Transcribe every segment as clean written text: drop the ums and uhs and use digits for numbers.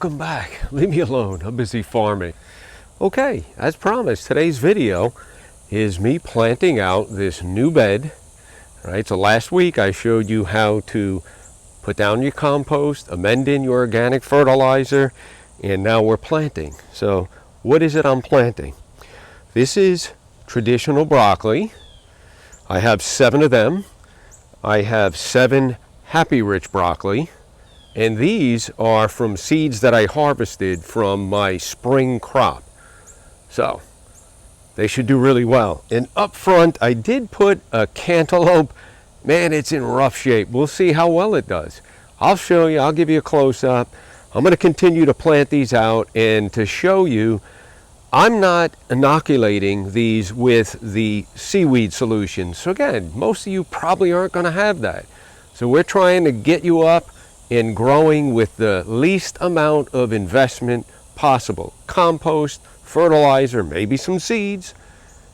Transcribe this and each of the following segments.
welcome back. Leave me alone, I'm busy farming. Okay, as promised, today's video is me planting out this new bed. All right, so last week I showed you how to put down your compost, amend in your organic fertilizer, and now we're planting. So what is it I'm planting? This is traditional broccoli. I have 7 of them. I have 7 Happy Rich broccoli. And these are from seeds that I harvested from my spring crop. So they should do really well. And up front, I did put a cantaloupe. Man, it's in rough shape. We'll see how well it does. I'll show you, I'll give you a close-up. I'm gonna continue to plant these out and to show you, I'm not inoculating these with the seaweed solution. So again, most of you probably aren't gonna have that. So we're trying to get you up and growing with the least amount of investment possible. Compost, fertilizer, maybe some seeds.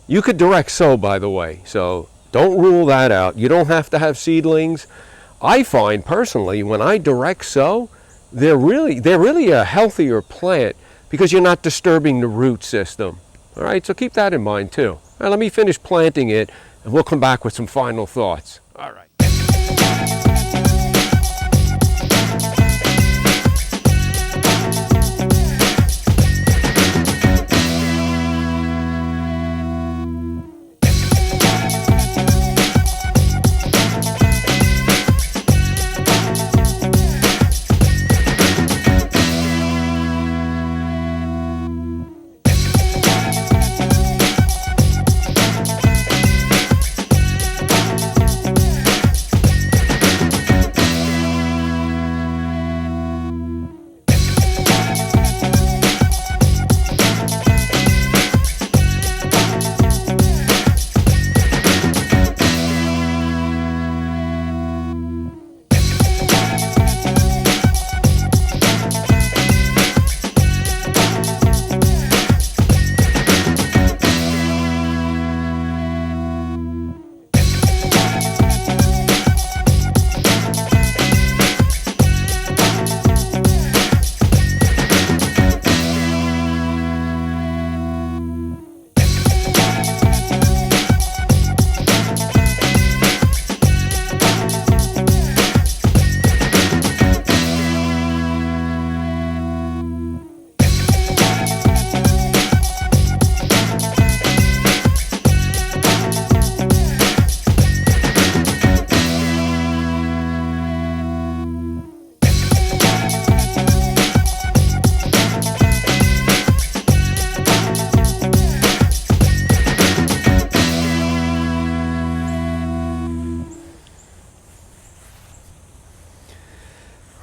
You could direct sow, by the way, so don't rule that out. You don't have to have seedlings. I find personally when I direct sow, they're really a healthier plant because you're not disturbing the root system. All right, so keep that in mind too. All right, let me finish planting it and we'll come back with some final thoughts. All right.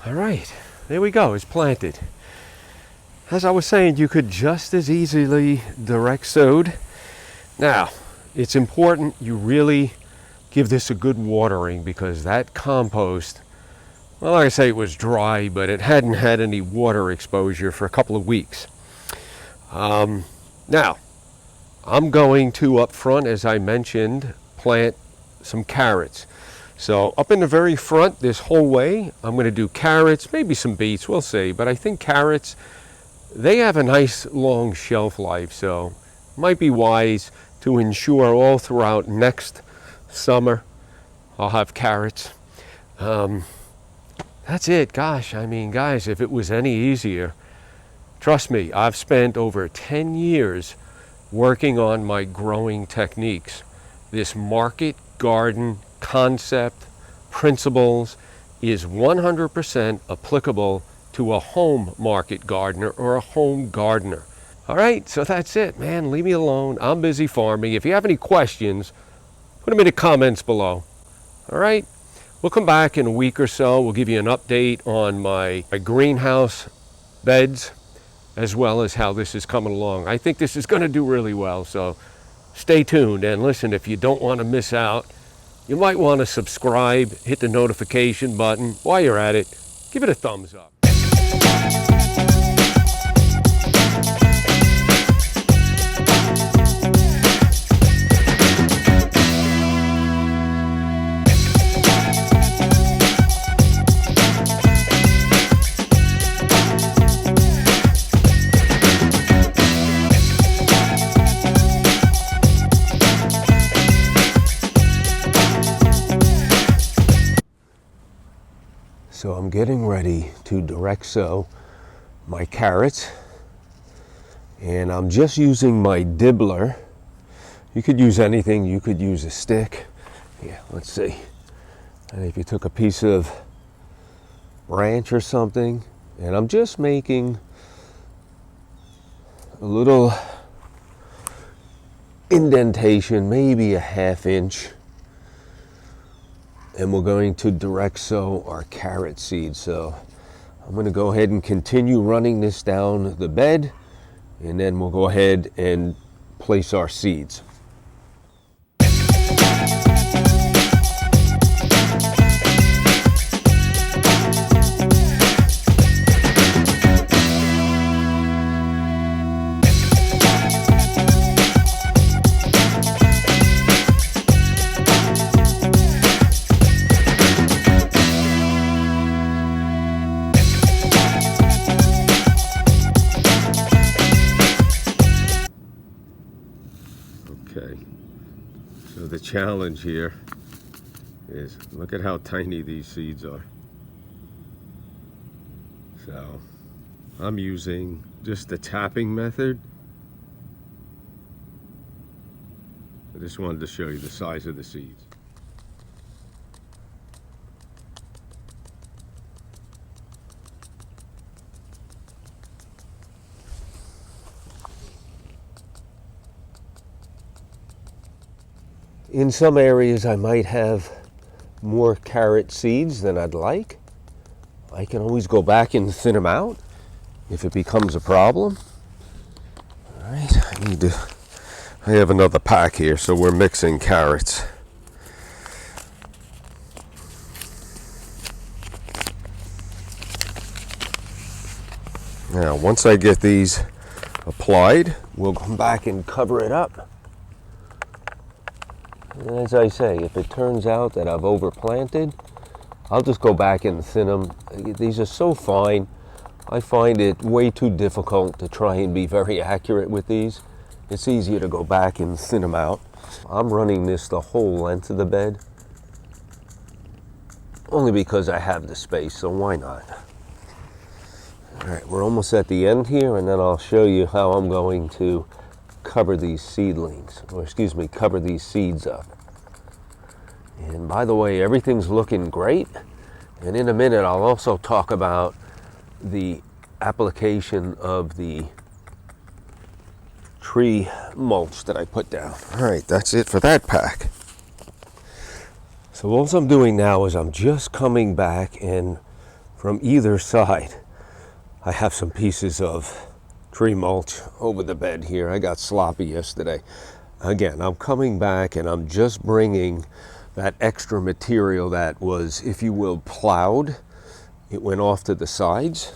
All right, there we go, it's planted. As I was saying, you could just as easily direct sowed. Now, it's important you really give this a good watering because that compost, well, like I say, it was dry, but it hadn't had any water exposure for a couple of weeks. Now, I'm going to, up front, as I mentioned, plant some carrots. So up in the very front, this whole way, I'm going to do carrots, maybe some beets, we'll see. But I think carrots, they have a nice long shelf life, so might be wise to ensure all throughout next summer I'll have carrots. That's it. Gosh, I mean, guys, if it was any easier, trust me, I've spent over 10 years working on my growing techniques. This market garden concept, principles is 100% applicable to a home market gardener or a home gardener. All right, so that's it, man. Leave me alone. I'm busy farming. If you have any questions, put them in the comments below. All right, we'll come back in a week or so. We'll give you an update on my greenhouse beds as well as how this is coming along. I think this is going to do really well, so stay tuned. And listen, if you don't want to miss out, you might want to subscribe, hit the notification button. While you're at it, give it a thumbs up. So I'm getting ready to direct sow my carrots, and I'm just using my dibbler. You could use anything. You could use a stick. Yeah, let's see. And if you took a piece of branch or something, and I'm just making a little indentation, maybe a 1/2 inch, and we're going to direct sow our carrot seed. So I'm going to go ahead and continue running this down the bed, and then we'll go ahead and place our seeds. Okay, so the challenge here is, look at how tiny these seeds are. So I'm using just the tapping method. I just wanted to show you the size of the seeds. In some areas I might have more carrot seeds than I'd like. I can always go back and thin them out if it becomes a problem. All right, I have another pack here, so we're mixing carrots. Now, once I get these applied, we'll come back and cover it up. And as I say, if it turns out that I've overplanted, I'll just go back and thin them. These are so fine. I find it way too difficult to try and be very accurate with these. It's easier to go back and thin them out. I'm running this the whole length of the bed, only because I have the space, so why not? All right, we're almost at the end here, and then I'll show you how I'm going to cover these seedlings, or excuse me, cover these seeds up. And by the way, everything's looking great. And in a minute, I'll also talk about the application of the tree mulch that I put down. All right, that's it for that pack. So all I'm doing now is I'm just coming back, and from either side, I have some pieces of tree mulch over the bed here. I got sloppy yesterday. Again, I'm coming back and I'm just bringing that extra material that was, if you will, plowed. It went off to the sides.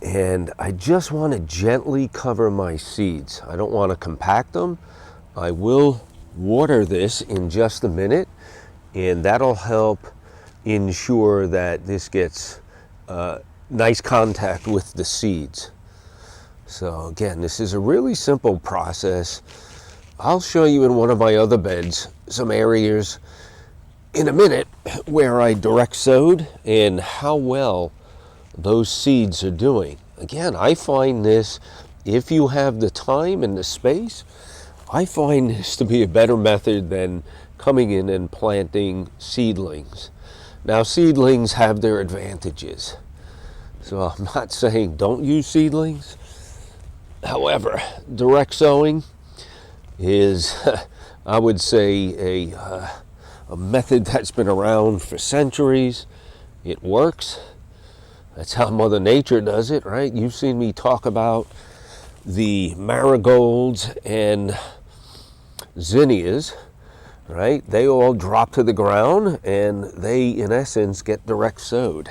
And I just want to gently cover my seeds. I don't want to compact them. I will water this in just a minute, and that'll help ensure that this gets nice contact with the seeds. So again, this is a really simple process. I'll show you in one of my other beds some areas in a minute where I direct sowed and how well those seeds are doing. Again, I find this, if you have the time and the space, I find this to be a better method than coming in and planting seedlings. Now, seedlings have their advantages. So I'm not saying don't use seedlings. However, direct sowing is, I would say, a method that's been around for centuries. It works. That's how Mother Nature does it, right? You've seen me talk about the marigolds and zinnias, right? They all drop to the ground and they, in essence, get direct sowed.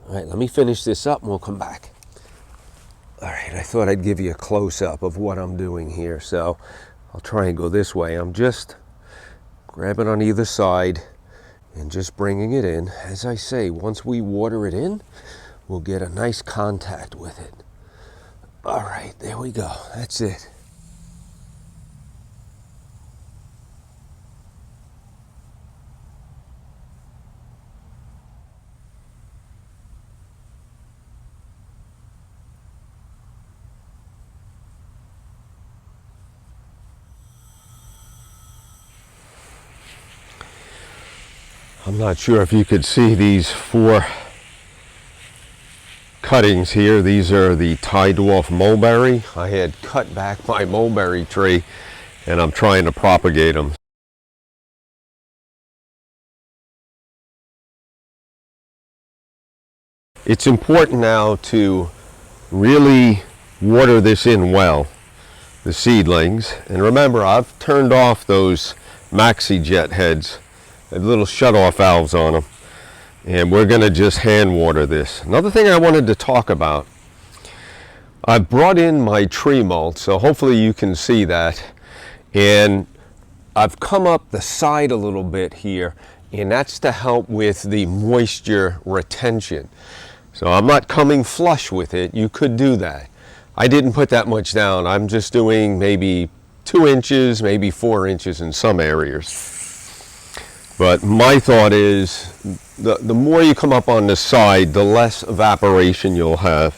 All right, let me finish this up and we'll come back. All right, I thought I'd give you a close-up of what I'm doing here. So I'll try and go this way. I'm just grabbing on either side and just bringing it in. As I say, once we water it in, we'll get a nice contact with it. All right, there we go. That's it. I'm not sure if you could see these 4 cuttings here. These are the tie-dwarf mulberry. I had cut back my mulberry tree and I'm trying to propagate them. It's important now to really water this in well, the seedlings. And remember, I've turned off those maxi jet heads, the little shut-off valves on them. And we're going to just hand water this. Another thing I wanted to talk about, I've brought in my tree mulch, so hopefully you can see that. And I've come up the side a little bit here, and that's to help with the moisture retention. So I'm not coming flush with it. You could do that. I didn't put that much down. I'm just doing maybe 2 inches, maybe 4 inches in some areas. But my thought is the more you come up on the side, the less evaporation you'll have,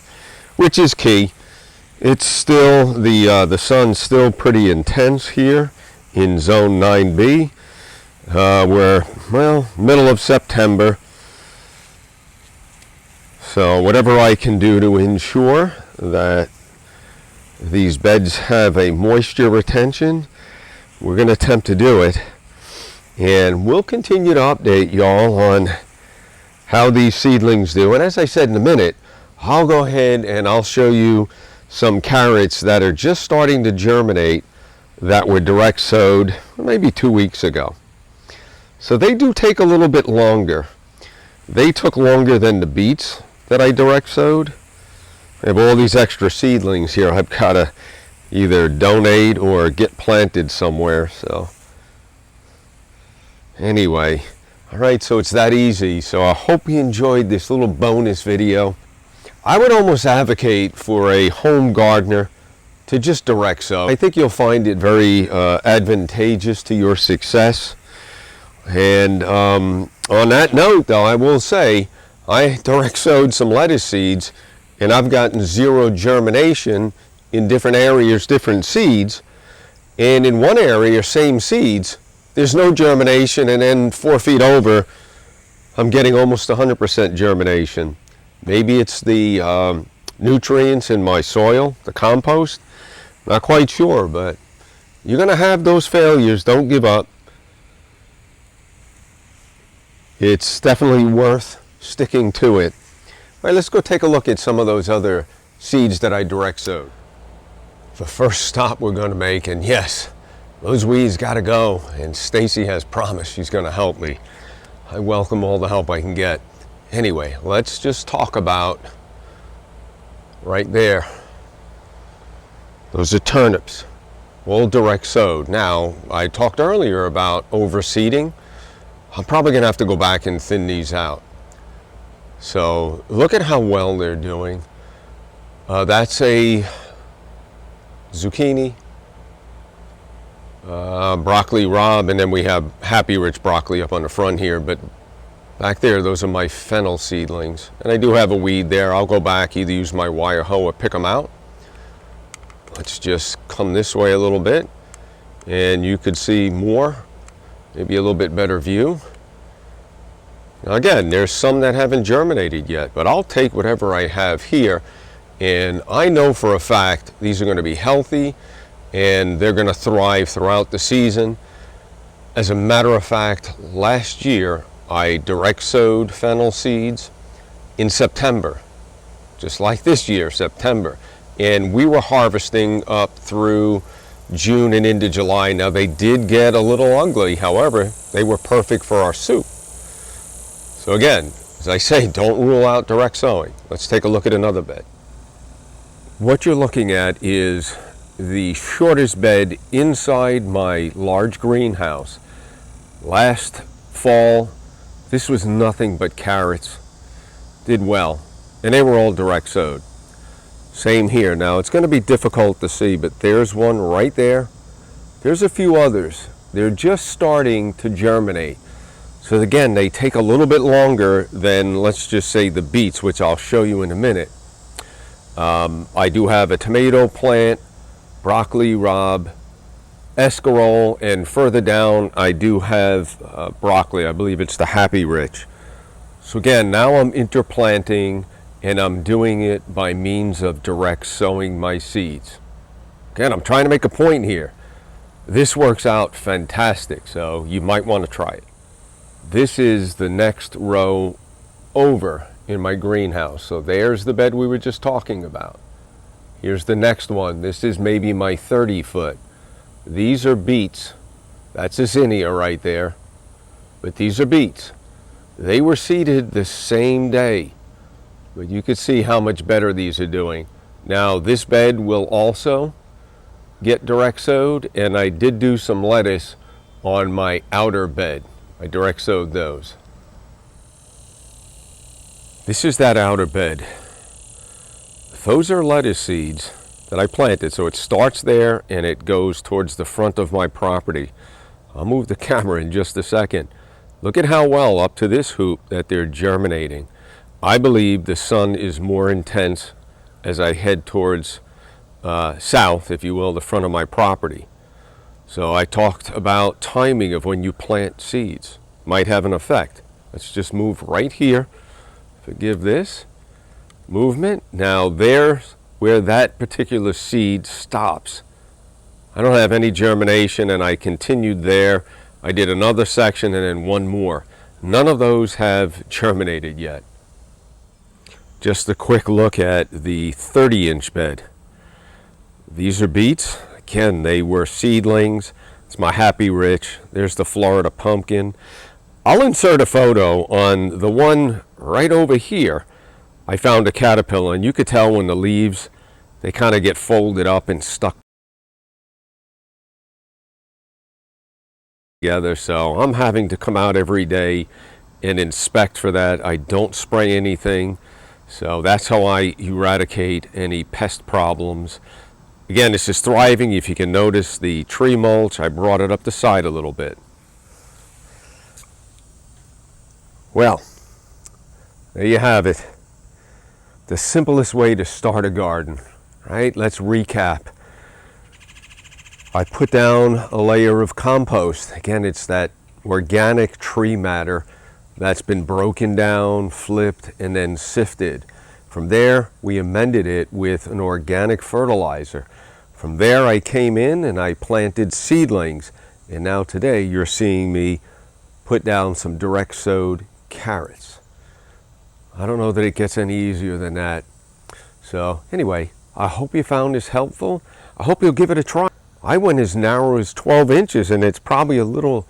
which is key. It's still, the sun's still pretty intense here in zone 9B. We're, well, middle of September. So whatever I can do to ensure that these beds have a moisture retention, we're going to attempt to do it. And we'll continue to update y'all on how these seedlings do. And as I said in a minute, I'll go ahead and I'll show you some carrots that are just starting to germinate that were direct sowed maybe 2 weeks ago. So they do take a little bit longer. They took longer than the beets that I direct sowed. I have all these extra seedlings here I've got to either donate or get planted somewhere. So anyway, all right, so it's that easy. So I hope you enjoyed this little bonus video. I would almost advocate for a home gardener to just direct sow. I think you'll find it very advantageous to your success. And on that note, though, I will say I direct sowed some lettuce seeds and I've gotten 0 germination in different areas, different seeds. And in one area, same seeds, there's no germination, and then 4 feet over, I'm getting almost 100% germination. Maybe it's the nutrients in my soil, the compost. Not quite sure, but you're going to have those failures. Don't give up. It's definitely worth sticking to it. All right, let's go take a look at some of those other seeds that I direct sowed. The first stop we're going to make, and yes, those weeds got to go, and Stacy has promised she's going to help me. I welcome all the help I can get. Anyway, let's just talk about right there. Those are turnips, all direct sowed. Now, I talked earlier about overseeding. I'm probably going to have to go back and thin these out. So look at how well they're doing. That's a zucchini, broccoli rabe, and then we have Happy Rich broccoli up on the front here. But back there, those are my fennel seedlings. And I do have a weed there. I'll go back, either use my wire hoe or pick them out. Let's just come this way a little bit, and you could see more, maybe a little bit better view. Now again, there's some that haven't germinated yet, but I'll take whatever I have here, and I know for a fact these are going to be healthy and they're going to thrive throughout the season. As a matter of fact, last year I direct sowed fennel seeds in September, just like this year, September. And we were harvesting up through June and into July. Now they did get a little ugly, however, they were perfect for our soup. So again, as I say, don't rule out direct sowing. Let's take a look at another bed. What you're looking at is the shortest bed inside my large greenhouse. Last fall, this was nothing but carrots. Did well, and they were all direct sowed. Same here. Now it's going to be difficult to see, but there's one right there. There's a few others. They're just starting to germinate. So again, they take a little bit longer than, let's just say, the beets, which I'll show you in a minute. I do have a tomato plant, broccoli rabe, escarole, and further down I do have broccoli. I believe it's the Happy Rich. So again, now I'm interplanting, and I'm doing it by means of direct sowing my seeds. Again, I'm trying to make a point here. This works out fantastic, so you might want to try it. This is the next row over in my greenhouse. So there's the bed we were just talking about. Here's the next one. This is maybe my 30-foot. These are beets. That's a zinnia right there. But these are beets. They were seeded the same day. But you can see how much better these are doing. Now this bed will also get direct sowed, and I did do some lettuce on my outer bed. I direct sowed those. This is that outer bed. Those are lettuce seeds that I planted. So it starts there and it goes towards the front of my property. I'll move the camera in just a second. Look at how well up to this hoop that they're germinating. I believe the sun is more intense as I head towards south, if you will, the front of my property. So I talked about timing of when you plant seeds. Might have an effect. Let's just move right here. Forgive this movement. Now there's where that particular seed stops. I don't have any germination, and I continued there. I did another section and then one more. None of those have germinated yet. Just a quick look at the 30-inch bed. These are beets. Again, they were seedlings. It's my Happy Rich. There's the Florida pumpkin. I'll insert a photo on the one right over here. I found a caterpillar, and you could tell when the leaves, they kind of get folded up and stuck together. So I'm having to come out every day and inspect for that. I don't spray anything. So that's how I eradicate any pest problems. Again, this is thriving. If you can notice the tree mulch, I brought it up the side a little bit. Well, there you have it. The simplest way to start a garden, right? Let's recap. I put down a layer of compost. Again, it's that organic tree matter that's been broken down, flipped, and then sifted. From there, we amended it with an organic fertilizer. From there, I came in and I planted seedlings. And now today, you're seeing me put down some direct sowed carrots. I don't know that it gets any easier than that. So anyway, I hope you found this helpful. I hope you'll give it a try. I went as narrow as 12 inches, and it's probably a little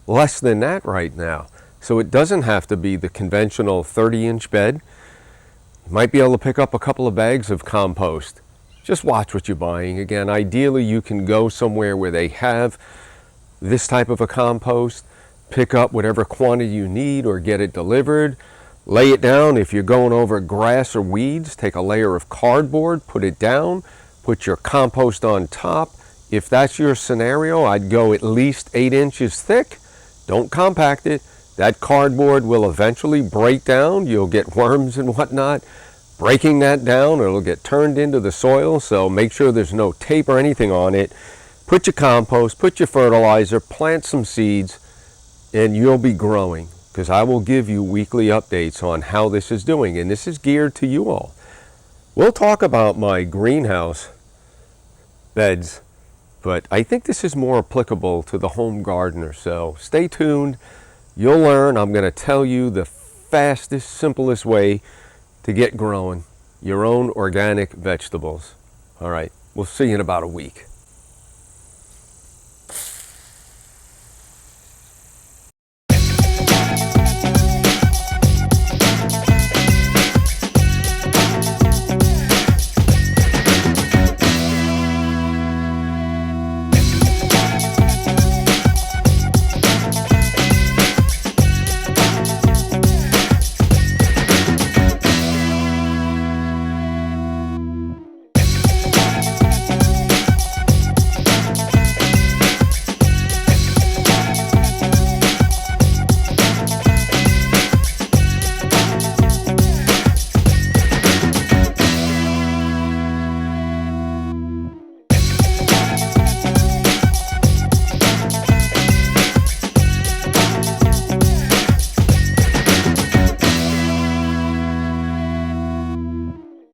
less than that right now. So it doesn't have to be the conventional 30-inch bed. You might be able to pick up a couple of bags of compost. Just watch what you're buying. Again, ideally you can go somewhere where they have this type of a compost, pick up whatever quantity you need or get it delivered, lay it down. If you're going over grass or weeds, take a layer of cardboard, put it down, put your compost on top. If that's your scenario, I'd go at least 8 inches thick. Don't compact it. That cardboard will eventually break down. You'll get worms and whatnot. Breaking that down, it'll get turned into the soil, so make sure there's no tape or anything on it. Put your compost, put your fertilizer, plant some seeds, and you'll be growing, because I will give you weekly updates on how this is doing, and this is geared to you all. We'll talk about my greenhouse beds, but I think this is more applicable to the home gardener, so stay tuned. You'll learn. I'm going to tell you the fastest, simplest way to get growing your own organic vegetables. All right, we'll see you in about a week.